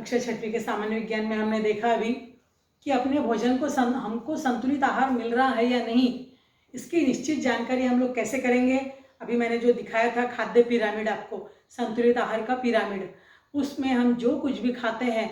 कक्षा 6वीं के सामान्य विज्ञान में हमने देखा अभी कि अपने भोजन को हमको संतुलित आहार मिल रहा है या नहीं, इसकी निश्चित जानकारी हम लोग कैसे करेंगे। अभी मैंने जो दिखाया था खाद्य पिरामिड, आपको संतुलित आहार का पिरामिड, उसमें हम जो कुछ भी खाते हैं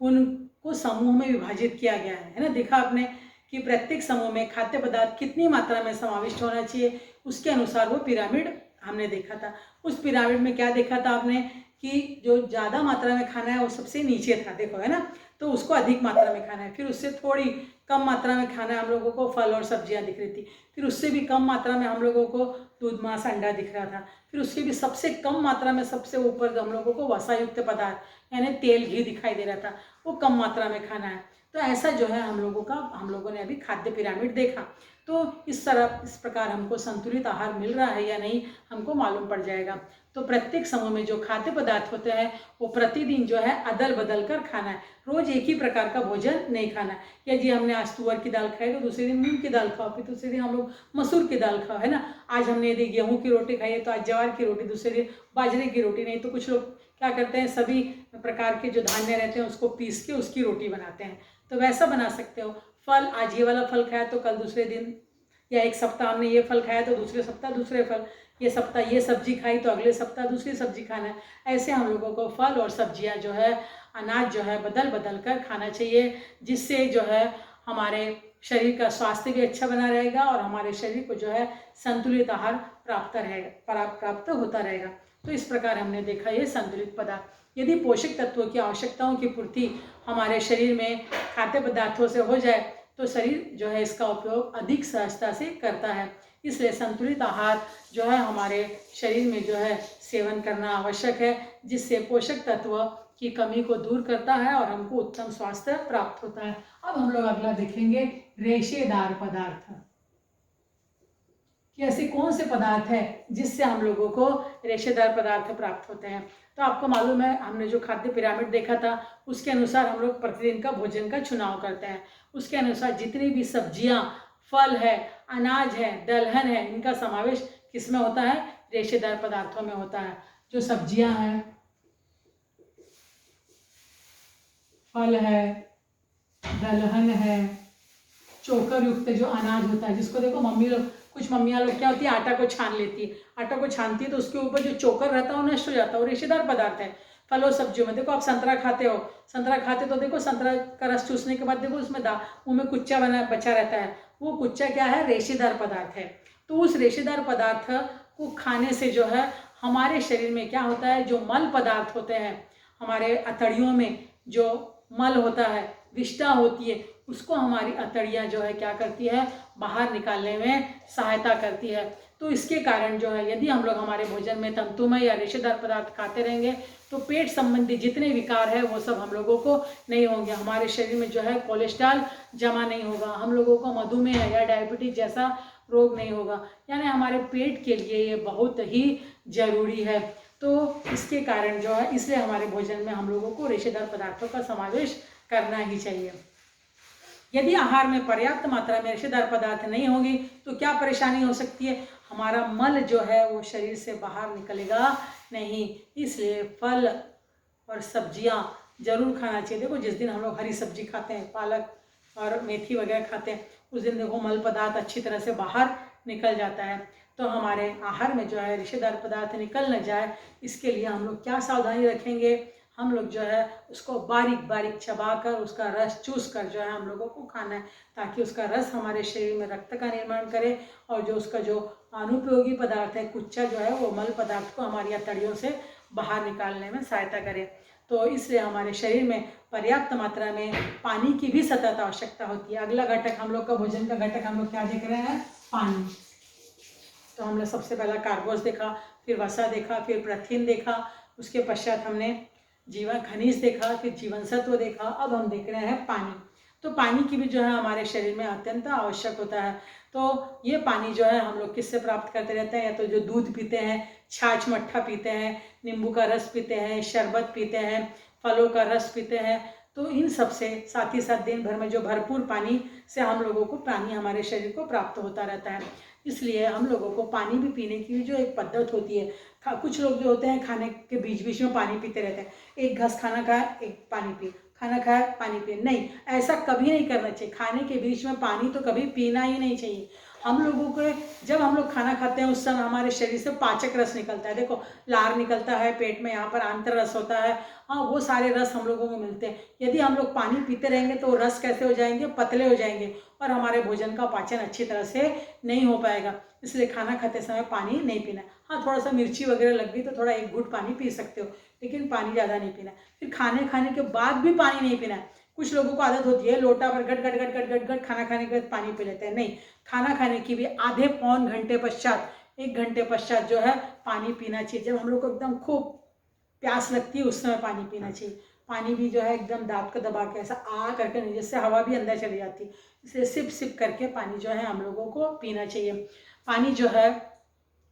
उनको समूह में विभाजित किया गया है ना। देखा आपने कि प्रत्येक समूह में खाद्य पदार्थ कितनी मात्रा में समाविष्ट होना चाहिए, उसके अनुसार वो पिरामिड हमने देखा था। उस पिरामिड में क्या देखा था आपने कि जो ज़्यादा मात्रा में खाना है वो सबसे नीचे था, देखो है ना, तो उसको अधिक मात्रा में खाना है। फिर उससे थोड़ी कम मात्रा में खाना है हम लोगों को फल और सब्जियां दिख रही थी। फिर उससे भी कम मात्रा में हम लोगों को दूध, मांस, अंडा दिख रहा था। फिर उससे भी सबसे कम मात्रा में सबसे ऊपर हम लोगों को वसायुक्त पदार्थ यानी तेल, घी दिखाई दे रहा था, वो कम मात्रा में खाना है। तो ऐसा जो है हम लोगों ने अभी खाद्य पिरामिड देखा। तो इस प्रकार हमको संतुलित आहार मिल रहा है या नहीं हमको मालूम पड़ जाएगा। तो प्रत्येक समूह में जो खाद्य पदार्थ होते हैं वो प्रतिदिन जो है अदल बदल कर खाना है, रोज एक ही प्रकार का भोजन नहीं खाना है। या जी हमने आज तुअर की दाल खाई तो दूसरे दिन मूंग की दाल खाओ, फिर दूसरे दिन हम लोग मसूर की दाल खाओ, है ना। आज हमने यदि गेहूं की रोटी खाई है तो आज ज्वार की रोटी, दूसरे दिन बाजरे की रोटी। नहीं तो कुछ लोग क्या करते हैं, सभी प्रकार के जो धान्य रहते हैं उसको पीस के उसकी रोटी बनाते हैं, तो वैसा बना सकते हो। फल, आज ये वाला फल खाया तो कल दूसरे दिन, या एक सप्ताह हमने ये फल खाया तो दूसरे सप्ताह दूसरे फल, ये सप्ताह ये सब्जी खाई तो अगले सप्ताह दूसरी सब्जी खाना है। ऐसे हम लोगों को फल और सब्जियां जो है, अनाज जो है बदल बदल कर खाना चाहिए, जिससे जो है हमारे शरीर का स्वास्थ्य भी अच्छा बना रहेगा और हमारे शरीर को जो है संतुलित आहार प्राप्त होता रहेगा। तो इस प्रकार हमने देखा ये संतुलित पदार्थ। यदि पोषक तत्वों की आवश्यकताओं की पूर्ति हमारे शरीर में खाद्य पदार्थों से हो जाए तो शरीर जो है इसका उपयोग अधिक सहजता से करता है। इसलिए संतुलित आहार जो है हमारे शरीर में जो है सेवन करना आवश्यक है, जिससे पोषक तत्व की कमी को दूर करता है और हमको उत्तम स्वास्थ्य प्राप्त होता है। अब हम लोग अगला देखेंगे रेशेदार पदार्थ, कि ऐसे कौन से पदार्थ है जिससे हम लोगों को रेशेदार पदार्थ प्राप्त होते हैं। तो आपको मालूम है हमने जो खाद्य पिरामिड देखा था उसके अनुसार हम लोग प्रतिदिन का भोजन का चुनाव करते हैं। उसके अनुसार जितनी भी सब्जियां, फल है, अनाज है, दलहन है, इनका समावेश किसमें होता है, रेशेदार पदार्थों में होता है। जो सब्जियां हैं, फल है, दलहन है, चोकर युक्त जो अनाज होता है, जिसको देखो कुछ मम्मियाँ लोग क्या होती है, आटा को छान लेती है, आटा को छानती है तो उसके ऊपर जो चोकर रहता है वो नष्ट हो जाता है, वो रेशेदार पदार्थ है। फलों सब्जियों में देखो, आप संतरा खाते हो, संतरा खाते तो देखो संतरा का रस चूसने के बाद देखो उसमें मुंह में कुच्चा बचा रहता है, वो कुच्चा क्या है, रेशेदार पदार्थ है। तो उस रेशेदार पदार्थ को खाने से जो है हमारे शरीर में क्या होता है, जो मल पदार्थ होते हैं, हमारे अतड़ियों में जो मल होता है, विष्ठा होती है, उसको हमारी अतड़ियाँ जो है क्या करती है, बाहर निकालने में सहायता करती है। तो इसके कारण जो है यदि हम लोग हमारे भोजन में तंतुमय या रेशेदार पदार्थ खाते रहेंगे तो पेट संबंधी जितने विकार है वो सब हम लोगों को नहीं होंगे। हमारे शरीर में जो है कोलेस्ट्रॉल जमा नहीं होगा, हम लोगों को मधुमेह या डायबिटीज जैसा रोग नहीं होगा। यानी हमारे पेट के लिए ये बहुत ही जरूरी है। तो इसके कारण जो है, इसलिए हमारे भोजन में हम लोगों को रेशेदार पदार्थों का समावेश करना ही चाहिए। यदि आहार में पर्याप्त मात्रा में रेशेदार पदार्थ नहीं होंगे तो क्या परेशानी हो सकती है, हमारा मल जो है वो शरीर से बाहर निकलेगा नहीं। इसलिए फल और सब्जियां जरूर खाना चाहिए। देखो जिस दिन हम लोग हरी सब्जी खाते हैं, पालक और मेथी वगैरह खाते हैं, उस दिन देखो मल पदार्थ अच्छी तरह से बाहर निकल जाता है। तो हमारे आहार में जो है रेशेदार पदार्थ निकल न जाए, इसके लिए हम लोग क्या सावधानी रखेंगे, हम लोग जो है उसको बारीक बारीक चबाकर उसका रस चूस कर जो है हम लोगों को खाना है, ताकि उसका रस हमारे शरीर में रक्त का निर्माण करे और जो उसका जो अनुपयोगी पदार्थ है, कुच्चा जो है, वो मल पदार्थ को हमारी अतड़ियों से बाहर निकालने में सहायता करे। तो इसलिए हमारे शरीर में पर्याप्त मात्रा में पानी की भी सतत आवश्यकता होती है। अगला घटक हम लोग का, भोजन का घटक हम लोग क्या देख रहे हैं, पानी। तो हमने सबसे पहला कार्बोस देखा, फिर वसा देखा, फिर प्रथिन देखा, उसके पश्चात हमने जीवन खनिज देखा, फिर जीवन सत्व देखा, अब हम देख रहे हैं पानी। तो पानी की भी जो है हमारे शरीर में अत्यंत आवश्यक होता है। तो ये पानी जो है हम लोग किससे प्राप्त करते रहते हैं, या तो जो दूध पीते हैं, छाछ मट्ठा पीते हैं, नींबू का रस पीते हैं, शरबत पीते हैं, फलों का रस पीते हैं, तो इन सब से साथ ही साथ दिन भर में जो भरपूर पानी से हम लोगों को पानी हमारे शरीर को प्राप्त होता रहता है, इसलिए हम लोगों को पानी भी पीने की जो एक पद्धत होती है। कुछ लोग जो होते हैं खाने के बीच बीच में पानी पीते रहते हैं, एक घास खाना खाया एक पानी पी, खाना खाया पानी पिए, नहीं, ऐसा कभी नहीं करना चाहिए। खाने के बीच में पानी तो कभी पीना ही नहीं चाहिए। हम लोगों को जब हम लोग खाना खाते हैं उस समय हमारे शरीर से पाचक रस निकलता है, देखो लार निकलता है पेट में, यहाँ पर आंतर रस होता है, हाँ वो सारे रस हम लोगों को मिलते हैं। यदि हम लोग पानी पीते रहेंगे तो रस कैसे हो जाएंगे, पतले हो जाएंगे और हमारे भोजन का पाचन अच्छी तरह से नहीं हो पाएगा। इसलिए खाना खाते समय पानी नहीं पीना। हाँ थोड़ा सा मिर्ची वगैरह लग गई तो थोड़ा एक घूंट पानी पी सकते हो, लेकिन पानी ज़्यादा नहीं पीना। फिर खाने के बाद भी पानी नहीं पीना है। कुछ लोगों को आदत होती है लोटा पर गट गट गट गट गट गट खाना खाने के बाद पानी पी लेते हैं, नहीं, खाना खाने की भी आधे पौन घंटे पश्चात, 1 घंटे पश्चात जो है पानी पीना चाहिए। जब हम लोग को एकदम खूब प्यास लगती है उस समय पानी पीना चाहिए। पानी भी जो है एकदम दांत को दबा के ऐसा आ करके नहीं, जिससे हवा भी अंदर चली जाती है, इसलिए सिप सिप करके पानी जो है हम लोगों को पीना चाहिए। पानी जो है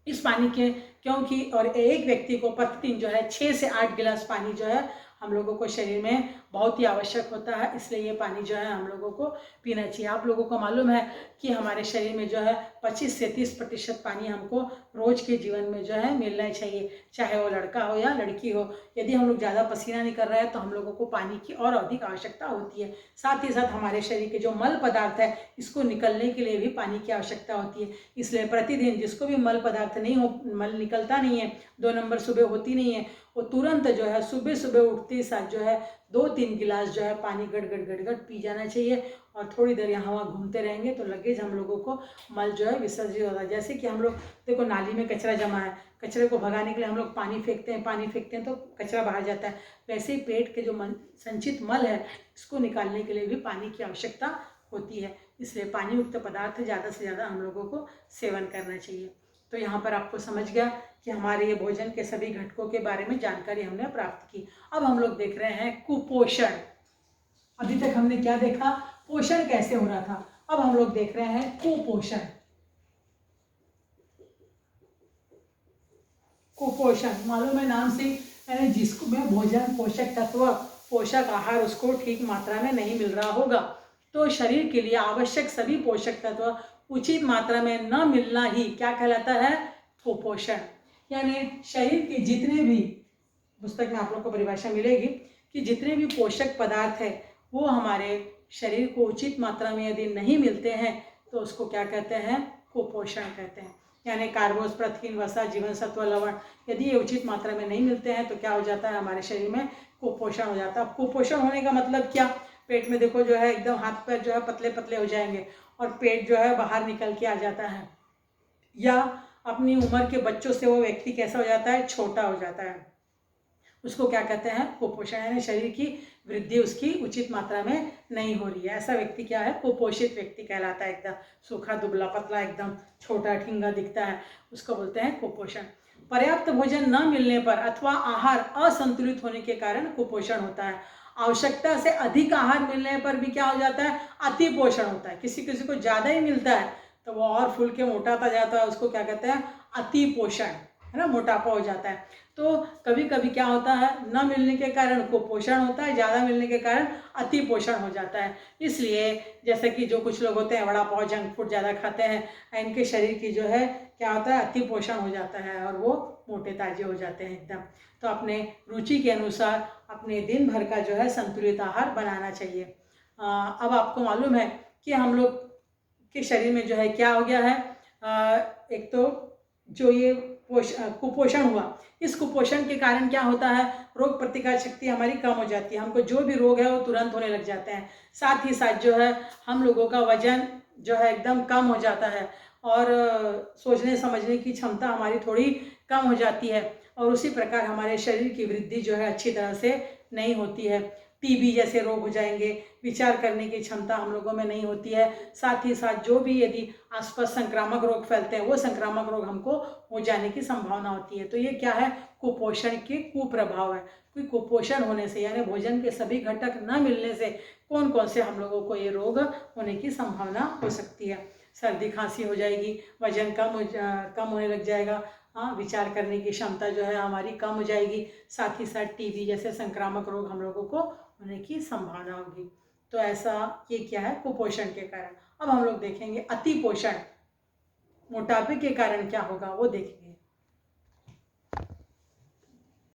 इस पानी के क्योंकि और एक व्यक्ति को प्रतिदिन जो है 6 से 8 गिलास पानी जो है हम लोगों को शरीर में बहुत ही आवश्यक होता है, इसलिए ये पानी जो है हम लोगों को पीना चाहिए। आप लोगों को मालूम है कि हमारे शरीर में जो है 25 से 30% पानी हमको रोज के जीवन में जो है मिलना चाहिए, चाहे वो लड़का हो या लड़की हो। यदि हम लोग ज़्यादा पसीना नहीं कर रहे हैं तो हम लोगों को पानी की और अधिक आवश्यकता होती है। साथ ही साथ हमारे शरीर के जो मल पदार्थ है इसको निकलने के लिए भी पानी की आवश्यकता होती है। इसलिए प्रतिदिन जिसको भी मल पदार्थ नहीं हो, मल निकलता नहीं है, 2 नंबर सुबह होती नहीं है, वो तुरंत जो है सुबह सुबह उठते ही साथ जो है 2-3 गिलास जो है पानी गट गट गट गट पी जाना चाहिए। और थोड़ी देर यहाँ वहाँ घूमते रहेंगे तो लगेज हम लोगों को मल जो है विसर्जित होता है। जैसे कि हम लोग देखो नाली में कचरा जमा है, कचरे को भगाने के लिए हम लोग पानी फेंकते हैं तो कचरा बाहर जाता है, वैसे ही पेट के जो संचित मल है इसको निकालने के लिए भी पानी की आवश्यकता होती है। इसलिए पानी युक्त पदार्थ ज़्यादा से ज़्यादा हम लोगों को सेवन करना चाहिए। तो यहाँ पर आपको समझ गया कि हमारे ये भोजन के सभी घटकों के बारे में जानकारी हमने प्राप्त की। अब हम लोग देख रहे हैं कुपोषण। अभी तक हमने क्या देखा, पोषण कैसे हो रहा था, अब हम लोग देख रहे हैं कुपोषण। कुपोषण मालूम है नाम से, यानी जिसको में भोजन पोषक तत्व पोषक आहार उसको ठीक मात्रा में नहीं मिल रहा होगा, तो शरीर के लिए आवश्यक सभी पोषक तत्व उचित मात्रा में न मिलना ही क्या कहलाता है, कुपोषण। यानी शरीर के जितने भी, पुस्तक में आप लोग को परिभाषा मिलेगी कि जितने भी पोषक पदार्थ है वो हमारे शरीर को उचित मात्रा में यदि नहीं मिलते हैं तो उसको क्या कहते हैं, कुपोषण कहते हैं। यानी कार्बोस, प्रोटीन, वसा, जीवन सत्व, लवण यदि ये उचित मात्रा में नहीं मिलते हैं तो क्या हो जाता है, हमारे शरीर में कुपोषण हो जाता है। कुपोषण होने का मतलब क्या, पेट में देखो जो है एकदम हाथ पैर जो है पतले पतले हो जाएंगे और पेट जो है बाहर निकल के आ जाता है, या अपनी उम्र के बच्चों से वो व्यक्ति कैसा हो जाता है, छोटा हो जाता है, उसको क्या कहते हैं, कुपोषण। यानी शरीर की वृद्धि उसकी उचित मात्रा में नहीं हो रही है, ऐसा व्यक्ति क्या है, कुपोषित व्यक्ति कहलाता है। एकदम सूखा दुबला पतला एकदम छोटा ठिंगा दिखता है, उसको बोलते हैं कुपोषण। पर्याप्त भोजन न मिलने पर अथवा आहार असंतुलित होने के कारण कुपोषण होता है। आवश्यकता से अधिक आहार मिलने पर भी क्या हो जाता है, अति पोषण होता है। किसी किसी को ज़्यादा ही मिलता है तो वो और फूल के मोटाता जाता है, उसको क्या कहते हैं, अति पोषण, है ना, मोटापा हो जाता है। तो कभी कभी क्या होता है, न मिलने के कारण कुपोषण होता है, ज़्यादा मिलने के कारण अति पोषण हो जाता है। इसलिए जैसे कि जो कुछ लोग होते हैं वड़ा पाव जंक फूड ज़्यादा खाते हैं, इनके शरीर की जो है क्या होता है, अति पोषण हो जाता है और वो मोटे ताजे हो जाते हैं एकदम। तो अपने रुचि के अनुसार अपने दिन भर का जो है संतुलित आहार बनाना चाहिए। अब आपको मालूम है कि हम लोग के शरीर में जो है क्या हो गया है, एक तो जो ये कुपोषण हुआ, इस कुपोषण के कारण क्या होता है, रोग प्रतिकार शक्ति हमारी कम हो जाती है, हमको जो भी रोग है वो तुरंत होने लग जाते हैं। साथ ही साथ जो है हम लोगों का वजन जो है एकदम कम हो जाता है और सोचने समझने की क्षमता हमारी थोड़ी कम हो जाती है और उसी प्रकार हमारे शरीर की वृद्धि जो है अच्छी तरह से नहीं होती है। टीबी जैसे रोग हो जाएंगे, विचार करने की क्षमता हम लोगों में नहीं होती है। साथ ही साथ जो भी यदि आसपास संक्रामक रोग फैलते हैं वो संक्रामक रोग हमको हो जाने की संभावना होती है। तो ये क्या है, कुपोषण के कुप्रभाव है। कोई कुपोषण होने से यानी भोजन के सभी घटक न मिलने से कौन कौन से हम लोगों को ये रोग होने की संभावना हो सकती है। सर्दी खांसी हो जाएगी, वजन कम होने लग जाएगा, हाँ, विचार करने की क्षमता जो है हमारी कम हो जाएगी। साथ ही साथ टीबी जैसे संक्रामक रोग हम लोगों को होने की संभावना होगी। तो ऐसा ये क्या है, कुपोषण के कारण। अब हम लोग देखेंगे अति पोषण, मोटापे के कारण क्या होगा वो देखेंगे।